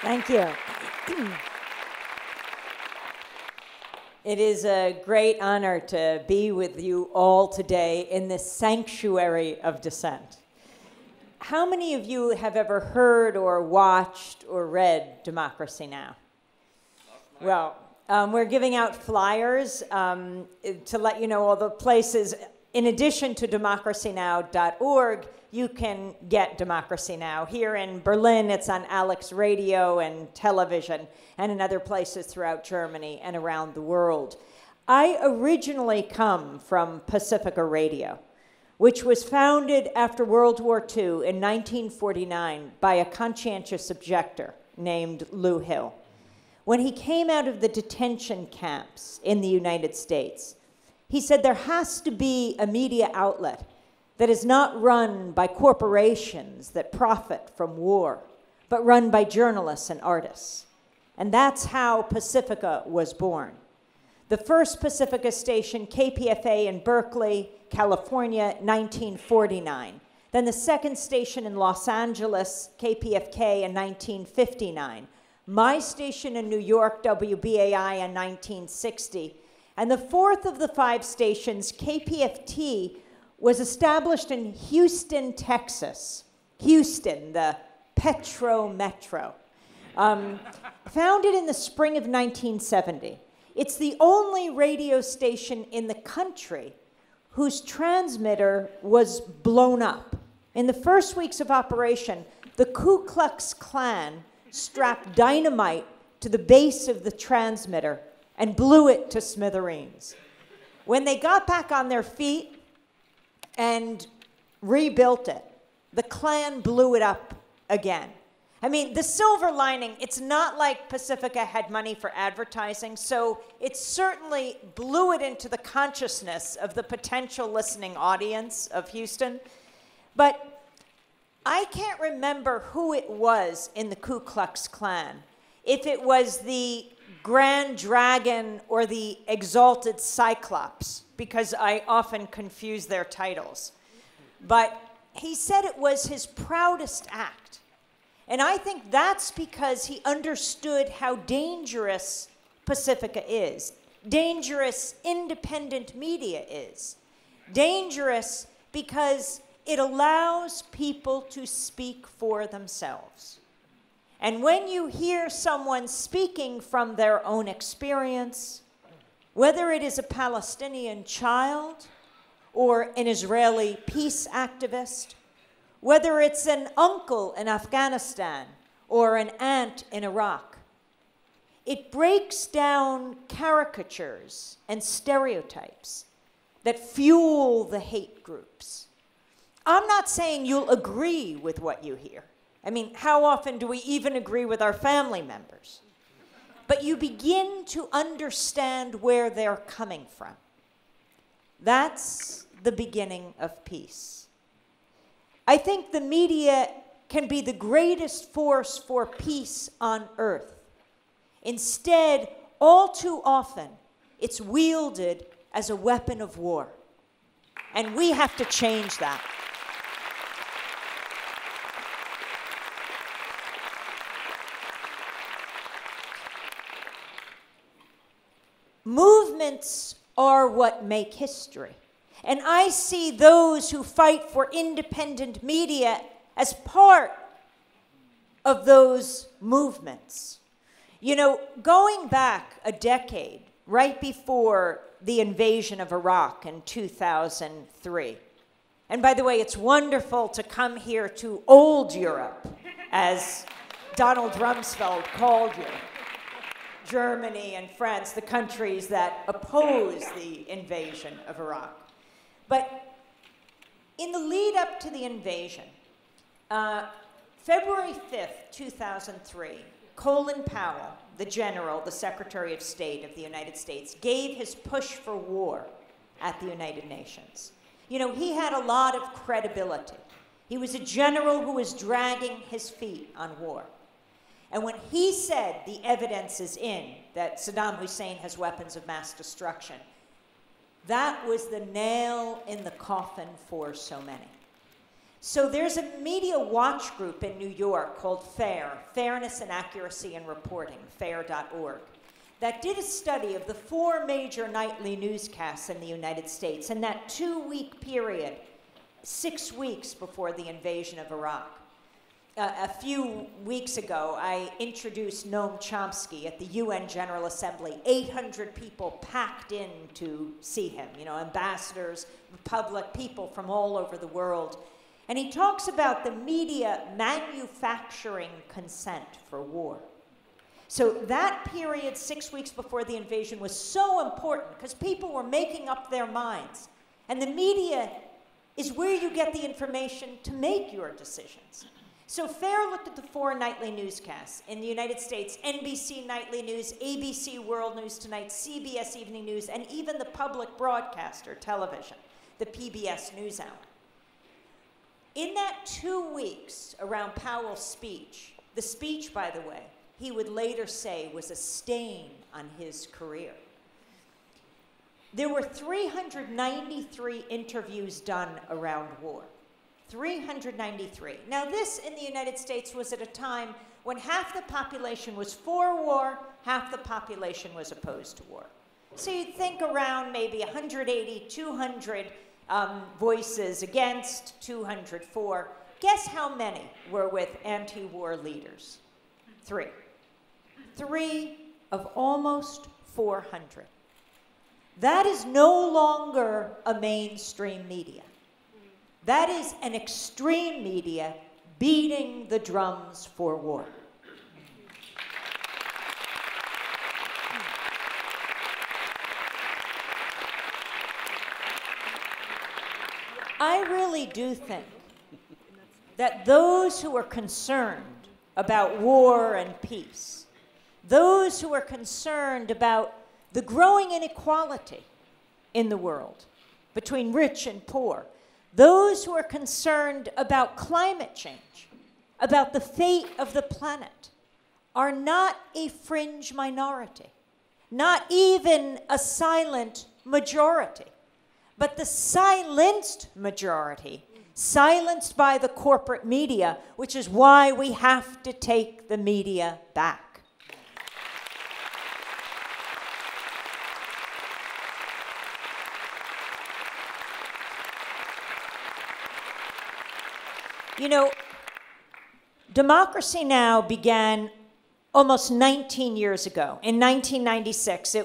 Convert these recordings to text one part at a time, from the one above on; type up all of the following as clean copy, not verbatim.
Thank you. It is a great honor to be with you all today in this sanctuary of dissent. How many of you have ever heard or watched or read Democracy Now? Well, we're giving out flyers to let you know all the places. In addition to democracynow.org, you can get Democracy Now! Here in Berlin, it's on Alex Radio and television, and in other places throughout Germany and around the world. I originally come from Pacifica Radio, which was founded after World War II in 1949 by a conscientious objector named Lou Hill. When he came out of the detention camps in the United States, he said there has to be a media outlet that is not run by corporations that profit from war, but run by journalists and artists. And that's how Pacifica was born. The first Pacifica station, KPFA in Berkeley, California, 1949. Then the second station in Los Angeles, KPFK, in 1959. My station in New York, WBAI, in 1960. And the fourth of the 5 stations, KPFT, was established in Houston, Texas. Houston, the Petro Metro. Founded in the spring of 1970. It's the only radio station in the country whose transmitter was blown up. In the first weeks of operation, the Ku Klux Klan strapped dynamite to the base of the transmitter and blew it to smithereens. When they got back on their feet and rebuilt it, the Klan blew it up again. I mean, the silver lining, it's not like Pacifica had money for advertising, so it certainly blew it into the consciousness of the potential listening audience of Houston. But I can't remember who it was in the Ku Klux Klan, if it was the Grand Dragon or the Exalted Cyclops, because I often confuse their titles. But he said it was his proudest act. And I think that's because he understood how dangerous Pacifica is, dangerous independent media is, dangerous because it allows people to speak for themselves. And when you hear someone speaking from their own experience, whether it is a Palestinian child or an Israeli peace activist, whether it's an uncle in Afghanistan or an aunt in Iraq, it breaks down caricatures and stereotypes that fuel the hate groups. I'm not saying you'll agree with what you hear. I mean, how often do we even agree with our family members? But you begin to understand where they're coming from. That's the beginning of peace. I think the media can be the greatest force for peace on earth. Instead, all too often, it's wielded as a weapon of war. And we have to change that. Movements are what make history. And I see those who fight for independent media as part of those movements. You know, going back a decade, right before the invasion of Iraq in 2003, and by the way, it's wonderful to come here to old Europe, as Donald Rumsfeld called Europe. Germany and France, the countries that opposed the invasion of Iraq. But in the lead up to the invasion, February 5th, 2003, Colin Powell, the general, the Secretary of State of the United States, gave his push for war at the United Nations. You know, he had a lot of credibility. He was a general who was dragging his feet on war. And when he said the evidence is in that Saddam Hussein has weapons of mass destruction, that was the nail in the coffin for so many. So there's a media watch group in New York called FAIR, Fairness and Accuracy in Reporting, FAIR.org, that did a study of the 4 major nightly newscasts in the United States in that 2-week period, 6 weeks before the invasion of Iraq. A few weeks ago, I introduced Noam Chomsky at the UN General Assembly. 800 people packed in to see him, ambassadors, public, people from all over the world. And he talks about the media manufacturing consent for war. So that period, 6 weeks before the invasion, was so important because people were making up their minds. And the media is where you get the information to make your decisions. So FAIR looked at the 4 nightly newscasts in the United States: NBC Nightly News, ABC World News Tonight, CBS Evening News, and even the public broadcaster television, the PBS NewsHour. In that 2 weeks around Powell's speech, the speech, by the way, he would later say was a stain on his career. There were 393 interviews done around war. 393. Now this in the United States was at a time when half the population was for war, half the population was opposed to war. So you'd think around maybe 180, 200 voices against, 200 for. Guess how many were with anti-war leaders? 3. 3 of almost 400. That is no longer a mainstream media. That is an extreme media beating the drums for war. I really do think that those who are concerned about war and peace, those who are concerned about the growing inequality in the world between rich and poor, those who are concerned about climate change, about the fate of the planet, are not a fringe minority, not even a silent majority, but the silenced majority, silenced by the corporate media, which is why we have to take the media back. Democracy Now! Began almost 19 years ago. In 1996,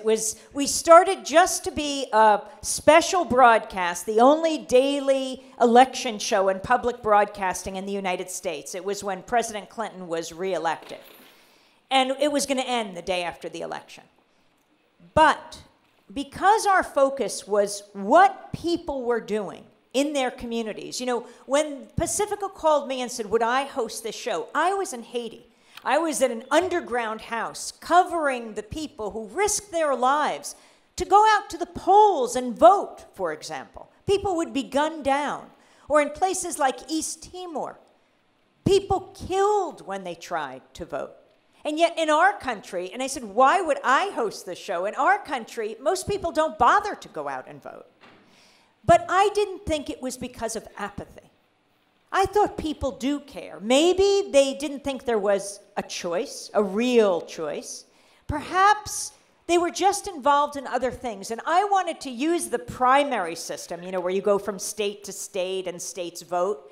we started just to be a special broadcast, the only daily election show in public broadcasting in the United States. It was when President Clinton was reelected. And it was going to end the day after the election. But because our focus was what people were doing in their communities. When Pacifica called me and said, would I host this show? I was in Haiti. I was at an underground house covering the people who risked their lives to go out to the polls and vote, for example. People would be gunned down. Or in places like East Timor, people killed when they tried to vote. And yet in our country, and I said, why would I host this show? In our country, most people don't bother to go out and vote. But I didn't think it was because of apathy. I thought people do care. Maybe they didn't think there was a choice, a real choice. Perhaps they were just involved in other things. And I wanted to use the primary system, where you go from state to state and states vote,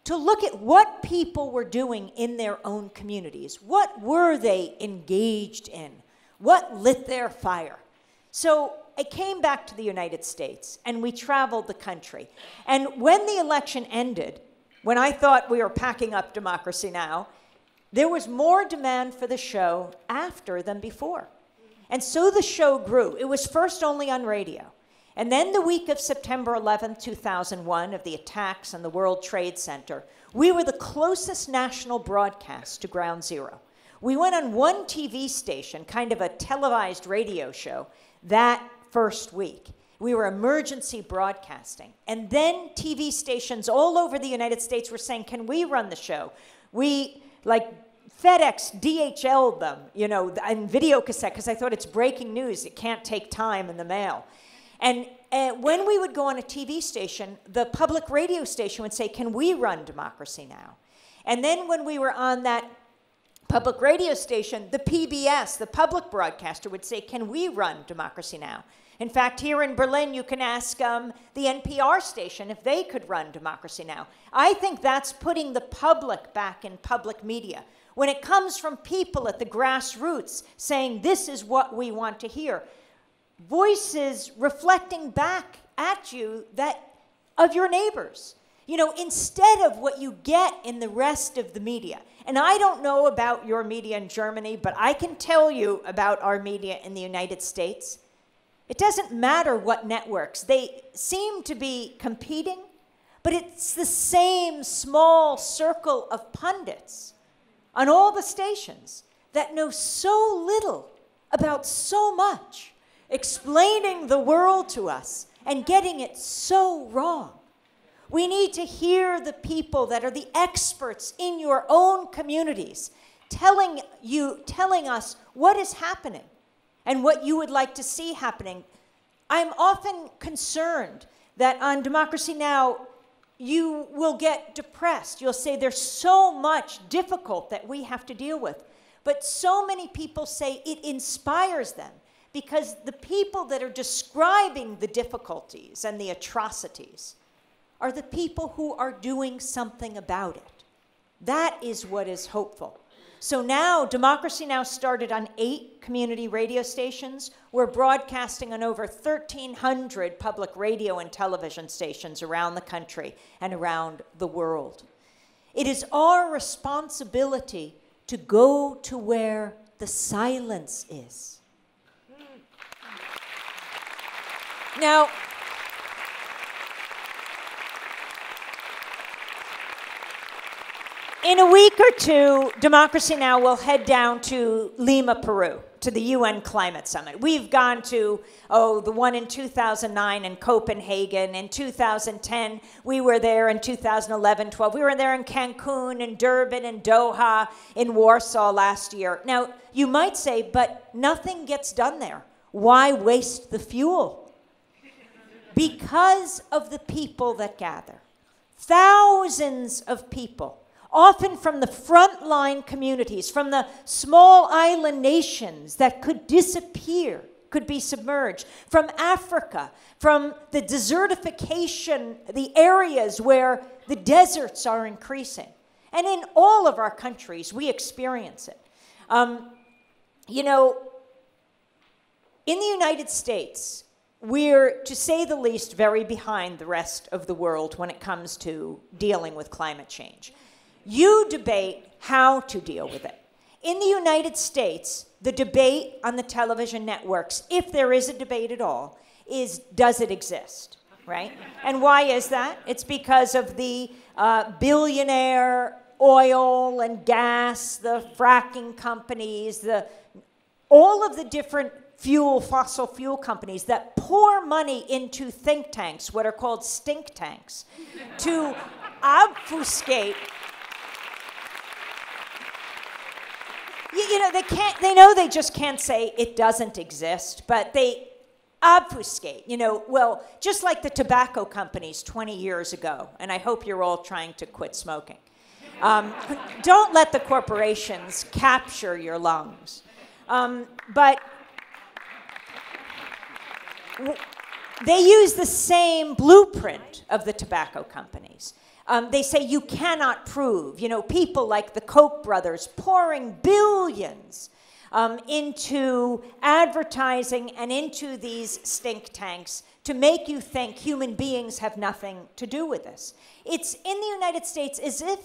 to look at what people were doing in their own communities. What were they engaged in? What lit their fire? So I came back to the United States, and we traveled the country. And when the election ended, when I thought we were packing up Democracy Now!, there was more demand for the show after than before. And so the show grew. It was first only on radio. And then the week of September 11, 2001, of the attacks on the World Trade Center, we were the closest national broadcast to Ground Zero. We went on one TV station, kind of a televised radio show, that first week. We were emergency broadcasting. And then TV stations all over the United States were saying, can we run the show? We, FedEx DHL'd them, in video cassette, because I thought it's breaking news. It can't take time in the mail. And when we would go on a TV station, the public radio station would say, can we run Democracy Now? And then when we were on that public radio station, the PBS, the public broadcaster, would say, can we run Democracy Now? In fact, here in Berlin, you can ask the NPR station if they could run Democracy Now! I think that's putting the public back in public media. When it comes from people at the grassroots saying, this is what we want to hear, voices reflecting back at you of your neighbors. You know, instead of what you get in the rest of the media. And I don't know about your media in Germany, but I can tell you about our media in the United States. It doesn't matter what networks. They seem to be competing, but it's the same small circle of pundits on all the stations that know so little about so much, explaining the world to us and getting it so wrong. We need to hear the people that are the experts in your own communities telling us what is happening and what you would like to see happening. I'm often concerned that on Democracy Now! You will get depressed. You'll say there's so much difficult that we have to deal with. But so many people say it inspires them because the people that are describing the difficulties and the atrocities are the people who are doing something about it. That is what is hopeful. So now, Democracy Now! Started on 8 community radio stations. We're broadcasting on over 1,300 public radio and television stations around the country and around the world. It is our responsibility to go to where the silence is. Now, in a week or two, Democracy Now! Will head down to Lima, Peru, to the UN Climate Summit. We've gone to, the one in 2009 in Copenhagen. In 2010, we were there. In 2011, 12, we were there in Cancun, in Durban, in Doha, in Warsaw last year. Now, you might say, but nothing gets done there. Why waste the fuel? Because of the people that gather. Thousands of people. Often from the frontline communities, from the small island nations that could disappear, could be submerged, from Africa, from the desertification, the areas where the deserts are increasing. And in all of our countries, we experience it. You know, in the United States, we're, to say the least, very behind the rest of the world when it comes to dealing with climate change. You debate how to deal with it. In the United States, the debate on the television networks, if there is a debate at all, is does it exist, right? And why is that? It's because of the billionaire oil and gas, the fracking companies, all of the different fossil fuel companies that pour money into think tanks, what are called stink tanks, to obfuscate. You know, they know they just can't say it doesn't exist, but they obfuscate, you know, well, just like the tobacco companies 20 years ago, and I hope you're all trying to quit smoking. Don't let the corporations capture your lungs. But they use the same blueprint of the tobacco companies. They say you cannot prove, you know, people like the Koch brothers pouring billions into advertising and into these stink tanks to make you think human beings have nothing to do with this. It's in the United States as if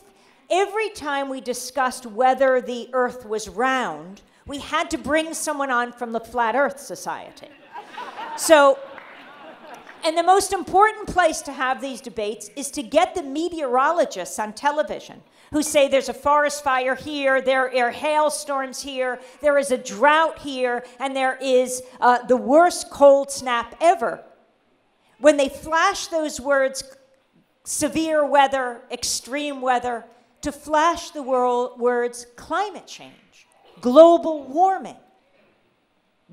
every time we discussed whether the earth was round, we had to bring someone on from the Flat Earth Society. So, and the most important place to have these debates is to get the meteorologists on television who say there's a forest fire here, there are hailstorms here, there is a drought here, and there is the worst cold snap ever. When they flash those words, severe weather, extreme weather, to flash the words climate change, global warming.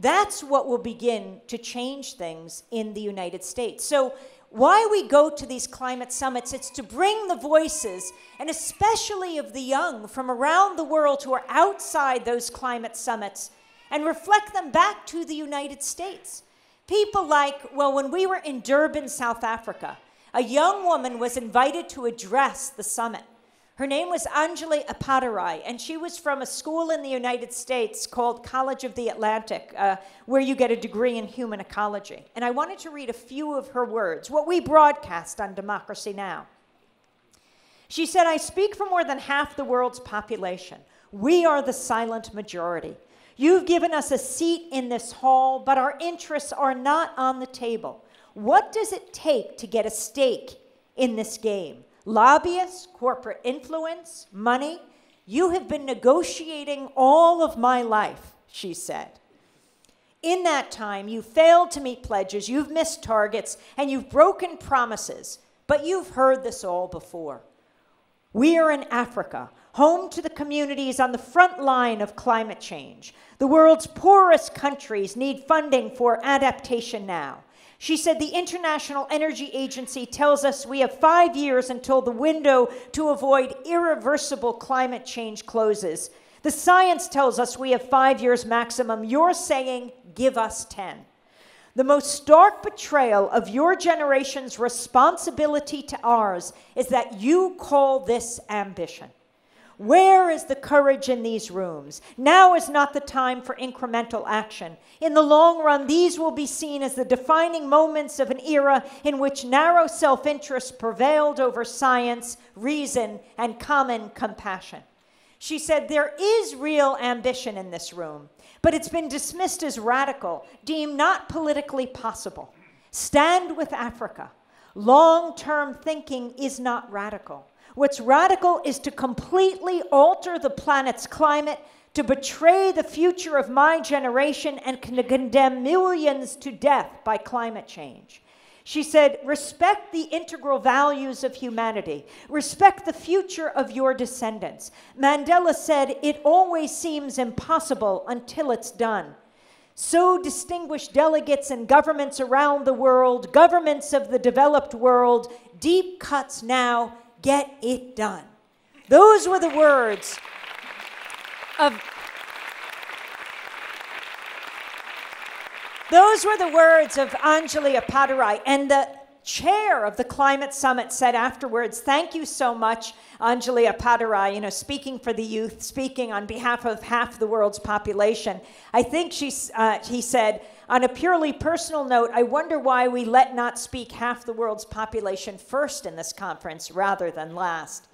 That's what will begin to change things in the United States. So why we go to these climate summits, it's to bring the voices, and especially of the young from around the world who are outside those climate summits, and reflect them back to the United States. People like, well, when we were in Durban, South Africa, a young woman was invited to address the summit. Her name was Anjali Appadurai, and she was from a school in the United States called College of the Atlantic, where you get a degree in human ecology. And I wanted to read a few of her words, what we broadcast on Democracy Now! She said, "I speak for more than half the world's population. We are the silent majority. You've given us a seat in this hall, but our interests are not on the table. What does it take to get a stake in this game? Lobbyists, corporate influence, money? You have been negotiating all of my life," she said. "In that time, you failed to meet pledges, you've missed targets, and you've broken promises, but you've heard this all before. We are in Africa, home to the communities on the front line of climate change. The world's poorest countries need funding for adaptation now." She said, "The International Energy Agency tells us we have 5 years until the window to avoid irreversible climate change closes. The science tells us we have 5 years maximum. You're saying, give us 10. The most stark betrayal of your generation's responsibility to ours is that you call this ambition. Where is the courage in these rooms? Now is not the time for incremental action. In the long run, these will be seen as the defining moments of an era in which narrow self-interest prevailed over science, reason, and common compassion." She said, "There is real ambition in this room, but it's been dismissed as radical, deemed not politically possible. Stand with Africa. Long-term thinking is not radical. What's radical is to completely alter the planet's climate, to betray the future of my generation, and to condemn millions to death by climate change." She said, "Respect the integral values of humanity. Respect the future of your descendants. Mandela said, it always seems impossible until it's done. So distinguished delegates and governments around the world, governments of the developed world, deep cuts now, get it done." Those were the words of Anjali Appadurai. And the chair of the climate summit said afterwards, "Thank you so much, Anjali Appadurai, speaking for the youth, speaking on behalf of half the world's population." I think he said, "On a purely personal note, I wonder why we let not speak half the world's population first in this conference rather than last."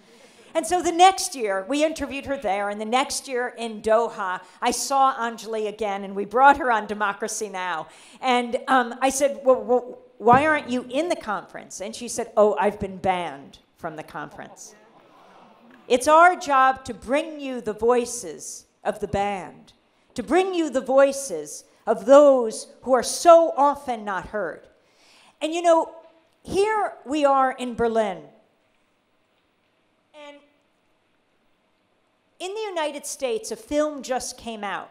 And so the next year, we interviewed her there, and the next year in Doha, I saw Anjali again, and we brought her on Democracy Now! And I said, well, why aren't you in the conference? And she said, "Oh, I've been banned from the conference." It's our job to bring you the voices of the banned, to bring you the voices of those who are so often not heard. And here we are in Berlin. And in the United States, a film just came out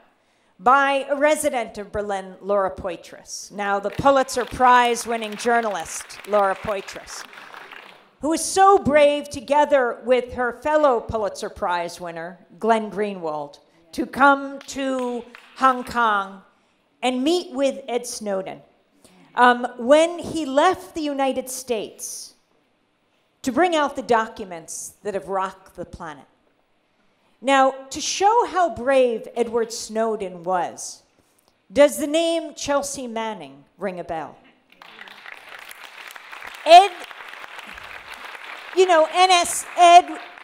by a resident of Berlin, Laura Poitras, now the Pulitzer Prize-winning journalist, Laura Poitras, who was so brave, together with her fellow Pulitzer Prize winner, Glenn Greenwald, to come to Hong Kong and meet with Ed Snowden when he left the United States to bring out the documents that have rocked the planet. Now, to show how brave Edward Snowden was, does the name Chelsea Manning ring a bell? Ed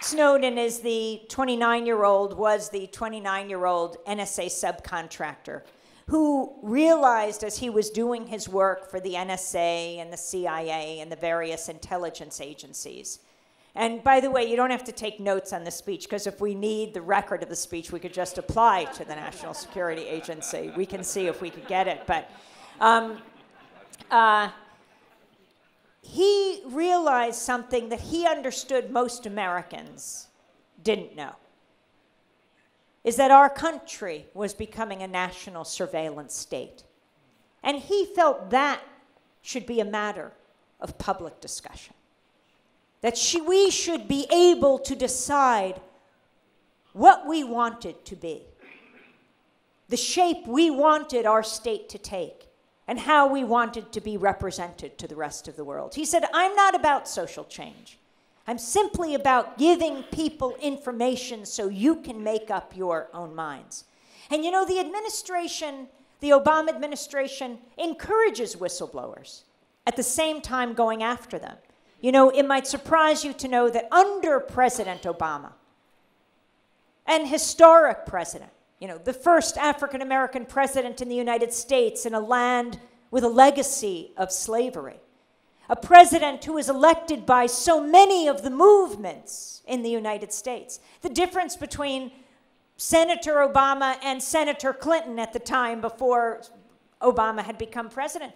Snowden is the 29-year-old, was the 29-year-old NSA subcontractor who realized as he was doing his work for the NSA and the CIA and the various intelligence agencies. And by the way, you don't have to take notes on the speech, because if we need the record of the speech, we could just apply to the National Security Agency. We can see if we could get it. But he realized something that he understood most Americans didn't know. is that our country was becoming a national surveillance state. And he felt that should be a matter of public discussion. That we should be able to decide what we wanted to be, the shape we wanted our state to take, and how we wanted to be represented to the rest of the world. He said, I'm not about social change. I'm simply about giving people information so you can make up your own minds. And you know, the Obama administration encourages whistleblowers, at the same time going after them. You know, it might surprise you to know that under President Obama, an historic president, you know, the first African-American president in the United States in a land with a legacy of slavery, a president who was elected by so many of the movements in the United States. The difference between Senator Obama and Senator Clinton at the time before Obama had become president,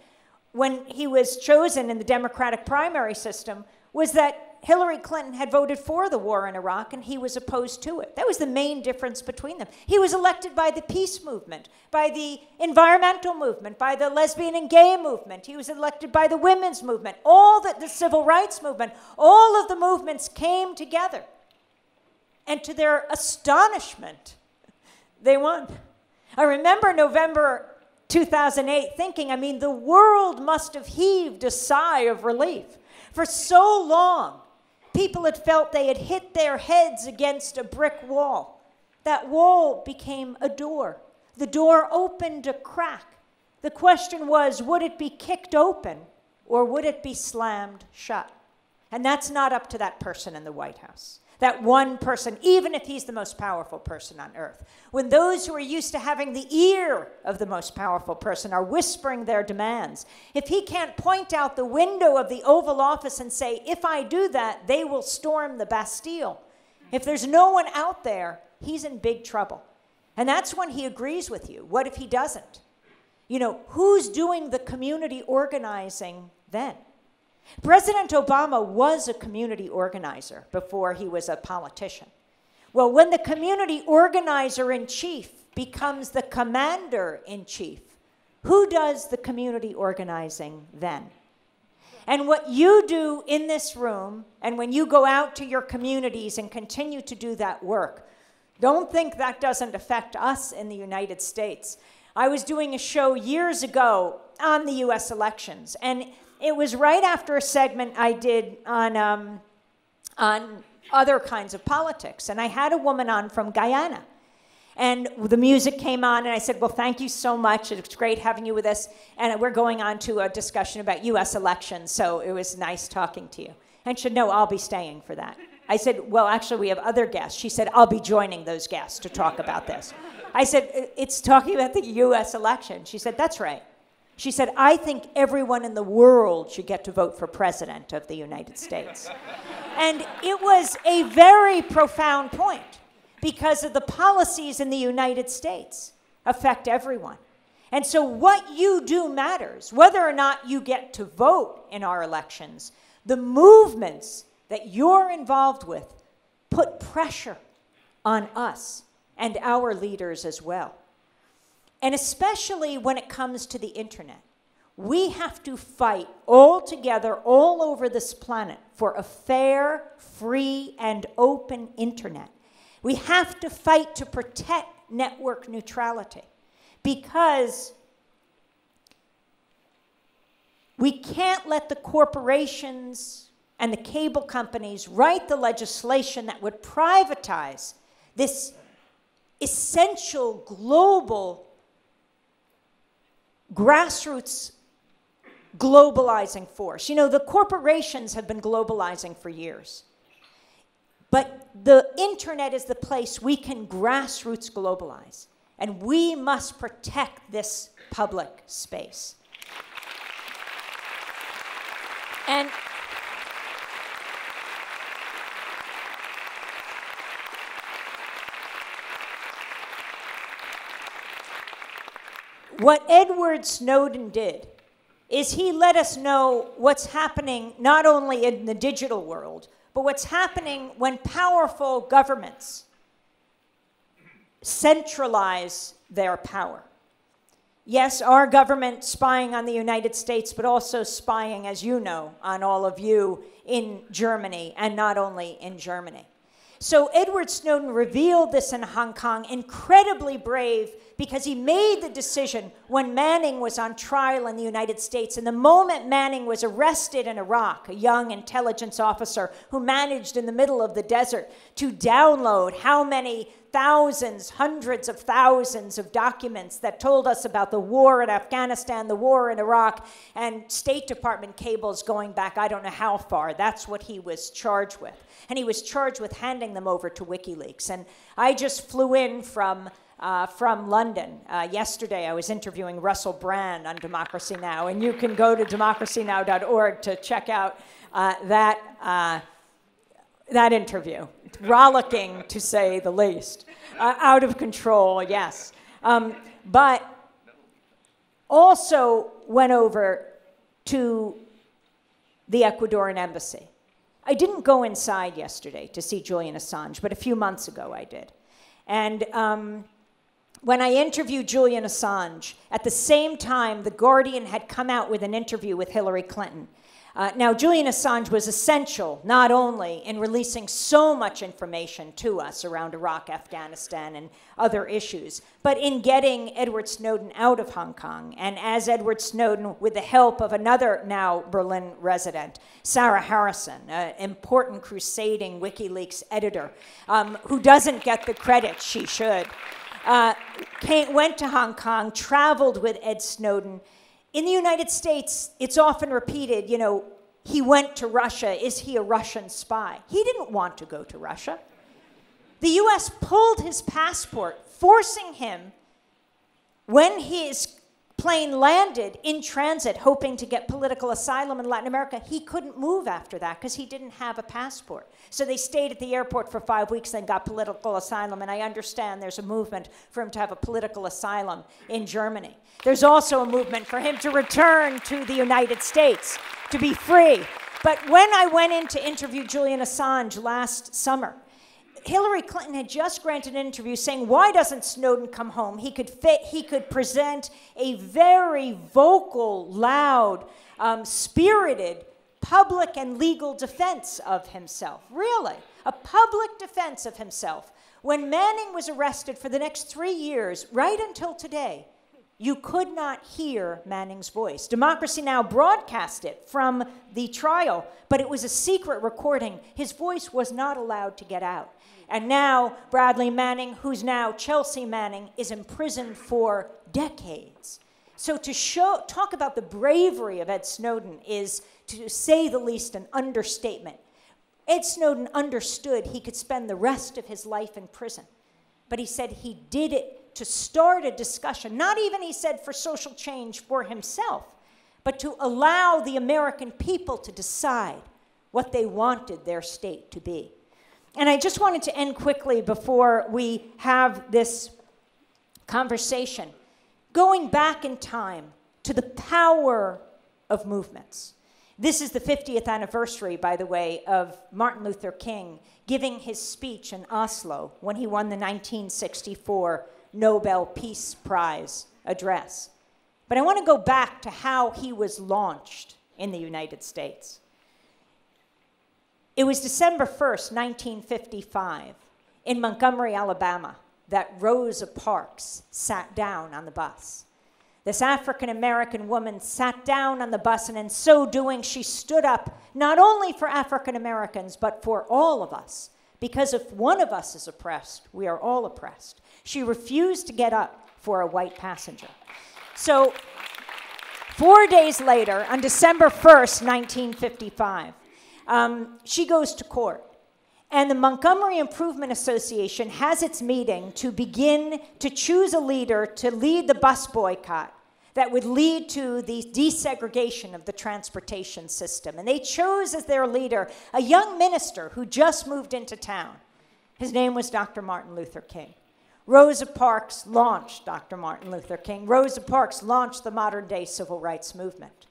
when he was chosen in the Democratic primary system, was that Hillary Clinton had voted for the war in Iraq and he was opposed to it. That was the main difference between them. He was elected by the peace movement, by the environmental movement, by the lesbian and gay movement. He was elected by the women's movement, the civil rights movement. All of the movements came together. And to their astonishment, they won. I remember November 2008 thinking, I mean, the world must have heaved a sigh of relief. For so long, people had felt they had hit their heads against a brick wall. That wall became a door. The door opened a crack. The question was, would it be kicked open or would it be slammed shut? And that's not up to that person in the White House. That one person, even if he's the most powerful person on earth. When those who are used to having the ear of the most powerful person are whispering their demands, if he can't point out the window of the Oval Office and say, if I do that, they will storm the Bastille. If there's no one out there, he's in big trouble. And that's when he agrees with you. What if he doesn't? You know, who's doing the community organizing then? President Obama was a community organizer before he was a politician. Well, when the community organizer-in-chief becomes the commander-in-chief, who does the community organizing then? And what you do in this room, and when you go out to your communities and continue to do that work, don't think that doesn't affect us in the United States. I was doing a show years ago on the US elections, and it was right after a segment I did on other kinds of politics. And I had a woman on from Guyana. And the music came on, and I said, well, thank you so much. It's great having you with us. And we're going on to a discussion about US elections, so it was nice talking to you. And she said, no, I'll be staying for that. I said, well, actually, we have other guests. She said, I'll be joining those guests to talk about this. I said, it's talking about the US election. She said, that's right. She said, I think everyone in the world should get to vote for president of the United States. And it was a very profound point because of the policies in the United States affect everyone. And so what you do matters, whether or not you get to vote in our elections. The movements that you're involved with put pressure on us and our leaders as well. And especially when it comes to the internet, we have to fight all together, all over this planet, for a fair, free, and open internet. We have to fight to protect network neutrality because we can't let the corporations and the cable companies write the legislation that would privatize this essential global grassroots globalizing force. You know, the corporations have been globalizing for years. But the internet is the place we can grassroots globalize. And we must protect this public space. And what Edward Snowden did is he let us know what's happening not only in the digital world, but what's happening when powerful governments centralize their power. Yes, our government spying on the United States, but also spying, as you know, on all of you in Germany, and not only in Germany. So Edward Snowden revealed this in Hong Kong, incredibly brave, because he made the decision when Manning was on trial in the United States. And the moment Manning was arrested in Iraq, a young intelligence officer who managed in the middle of the desert to download how many thousands, hundreds of thousands of documents that told us about the war in Afghanistan, the war in Iraq, and State Department cables going back I don't know how far. That's what he was charged with. And he was charged with handing them over to WikiLeaks. And I just flew in from London. Yesterday, I was interviewing Russell Brand on Democracy Now!, and you can go to democracynow.org to check out that interview. It's rollicking, to say the least. Out of control, yes. But also went over to the Ecuadorian embassy. I didn't go inside yesterday to see Julian Assange, but a few months ago I did. And when I interviewed Julian Assange, at the same time, The Guardian had come out with an interview with Hillary Clinton. Now, Julian Assange was essential, not only in releasing so much information to us around Iraq, Afghanistan, and other issues, but in getting Edward Snowden out of Hong Kong. And as Edward Snowden, with the help of another now Berlin resident, Sarah Harrison, an important crusading WikiLeaks editor, who doesn't get the credit she should, went to Hong Kong, traveled with Ed Snowden. In the United States, it's often repeated, you know, he went to Russia. Is he a Russian spy? He didn't want to go to Russia. The US pulled his passport, forcing him, when his plane landed in transit, hoping to get political asylum in Latin America, he couldn't move after that because he didn't have a passport. So they stayed at the airport for 5 weeks, then got political asylum. And I understand there's a movement for him to have a political asylum in Germany. There's also a movement for him to return to the United States, to be free. But when I went in to interview Julian Assange last summer, Hillary Clinton had just granted an interview saying, why doesn't Snowden come home? He could present a very vocal, loud, spirited, public and legal defense of himself. Really, a public defense of himself. When Manning was arrested for the next 3 years, right until today, you could not hear Manning's voice. Democracy Now! Broadcast it from the trial, but it was a secret recording. His voice was not allowed to get out. And now Bradley Manning, who's now Chelsea Manning, is imprisoned for decades. So to talk about the bravery of Ed Snowden is, to say the least, an understatement. Ed Snowden understood he could spend the rest of his life in prison. But he said he did it to start a discussion, not even, he said, for social change for himself, but to allow the American people to decide what they wanted their state to be. And I just wanted to end quickly before we have this conversation, going back in time to the power of movements. This is the 50th anniversary, by the way, of Martin Luther King giving his speech in Oslo when he won the 1964 Nobel Peace Prize address. But I want to go back to how he was launched in the United States. It was December 1st, 1955, in Montgomery, Alabama, that Rosa Parks sat down on the bus. This African-American woman sat down on the bus, and in so doing, she stood up not only for African-Americans, but for all of us. Because if one of us is oppressed, we are all oppressed. She refused to get up for a white passenger. So 4 days later, on December 1st, 1955, she goes to court. And the Montgomery Improvement Association has its meeting to begin to choose a leader to lead the bus boycott that would lead to the desegregation of the transportation system. And they chose as their leader a young minister who just moved into town. His name was Dr. Martin Luther King. Rosa Parks launched Dr. Martin Luther King. Rosa Parks launched the modern-day civil rights movement.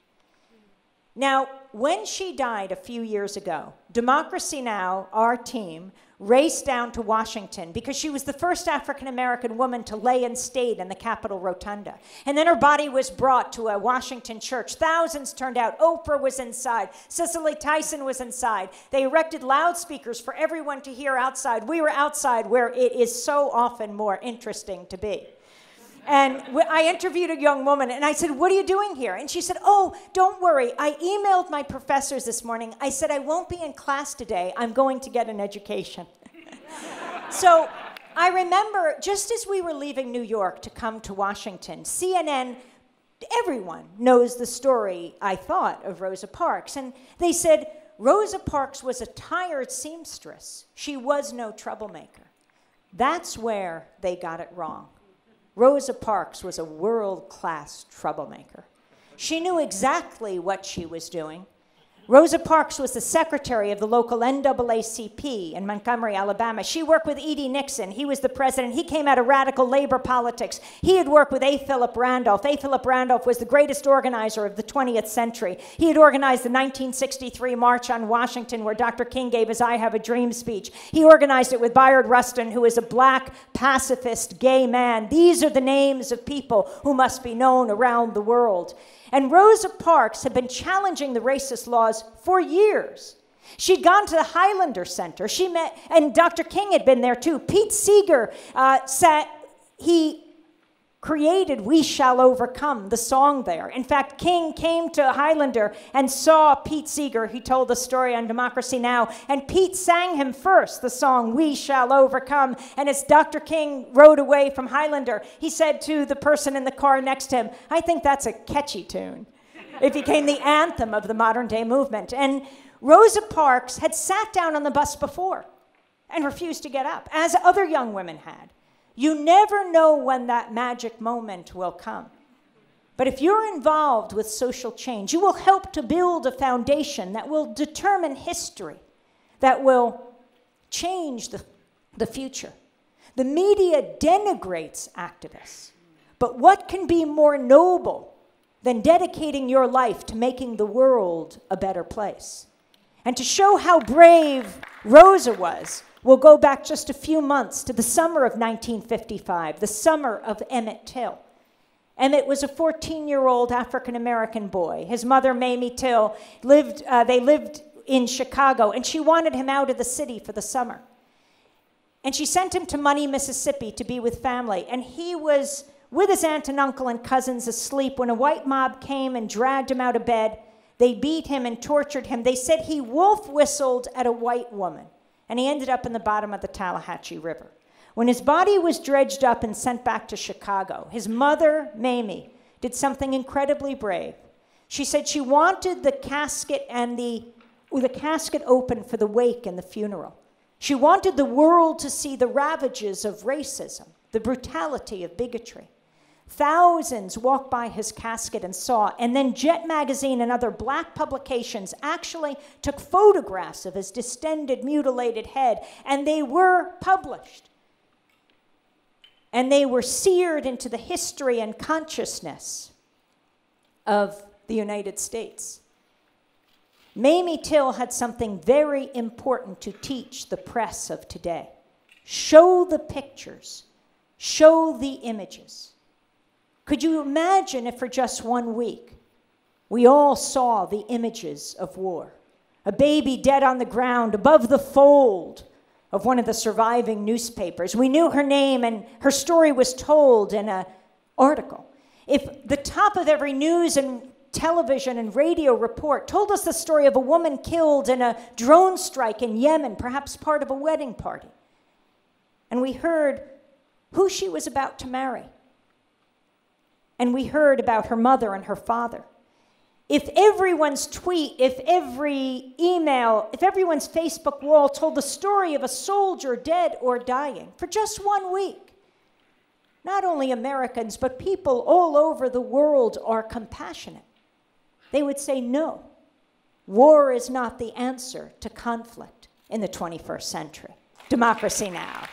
Now, when she died a few years ago, Democracy Now!, our team, raced down to Washington because she was the first African-American woman to lay in state in the Capitol Rotunda. And then her body was brought to a Washington church. Thousands turned out. Oprah was inside. Cicely Tyson was inside. They erected loudspeakers for everyone to hear outside. We were outside where it is so often more interesting to be. And I interviewed a young woman, and I said, "What are you doing here?" And she said, "Oh, don't worry. I emailed my professors this morning. I said, I won't be in class today. I'm going to get an education." So I remember, just as we were leaving New York to come to Washington, CNN, everyone knows the story, I thought, of Rosa Parks. And they said, Rosa Parks was a tired seamstress. She was no troublemaker. That's where they got it wrong. Rosa Parks was a world-class troublemaker. She knew exactly what she was doing. Rosa Parks was the secretary of the local NAACP in Montgomery, Alabama. She worked with E.D. Nixon. He was the president. He came out of radical labor politics. He had worked with A. Philip Randolph. A. Philip Randolph was the greatest organizer of the 20th century. He had organized the 1963 March on Washington, where Dr. King gave his I Have a Dream speech. He organized it with Bayard Rustin, who is a black, pacifist, gay man. These are the names of people who must be known around the world. And Rosa Parks had been challenging the racist laws for years. She'd gone to the Highlander Center. She met, and Dr. King had been there too. Pete Seeger he created We Shall Overcome, the song there. In fact, King came to Highlander and saw Pete Seeger. He told the story on Democracy Now! And Pete sang him first the song We Shall Overcome. And as Dr. King rode away from Highlander, he said to the person in the car next to him, "I think that's a catchy tune." It became the anthem of the modern day movement. And Rosa Parks had sat down on the bus before and refused to get up, as other young women had. You never know when that magic moment will come. But if you're involved with social change, you will help to build a foundation that will determine history, that will change the future. The media denigrates activists, but what can be more noble than dedicating your life to making the world a better place? And to show how brave Rosa was, we'll go back just a few months to the summer of 1955, the summer of Emmett Till. Emmett was a 14-year-old African-American boy. His mother, Mamie Till, lived in Chicago, and she wanted him out of the city for the summer. And she sent him to Money, Mississippi to be with family. And he was with his aunt and uncle and cousins asleep when a white mob came and dragged him out of bed. They beat him and tortured him. They said he wolf whistled at a white woman. And he ended up in the bottom of the Tallahatchie River. When his body was dredged up and sent back to Chicago, his mother, Mamie, did something incredibly brave. She said she wanted the casket and the casket open for the wake and the funeral. She wanted the world to see the ravages of racism, the brutality of bigotry. Thousands walked by his casket and saw, and then Jet Magazine and other black publications actually took photographs of his distended, mutilated head, and they were published. And they were seared into the history and consciousness of the United States. Mamie Till had something very important to teach the press of today. Show the pictures, show the images. Could you imagine if for just 1 week we all saw the images of war? A baby dead on the ground above the fold of one of the surviving newspapers. We knew her name and her story was told in an article. If the top of every news and television and radio report told us the story of a woman killed in a drone strike in Yemen, perhaps part of a wedding party, and we heard who she was about to marry, and we heard about her mother and her father. If everyone's tweet, if every email, if everyone's Facebook wall told the story of a soldier dead or dying for just 1 week, not only Americans, but people all over the world are compassionate. They would say, no, war is not the answer to conflict in the 21st century. Democracy Now!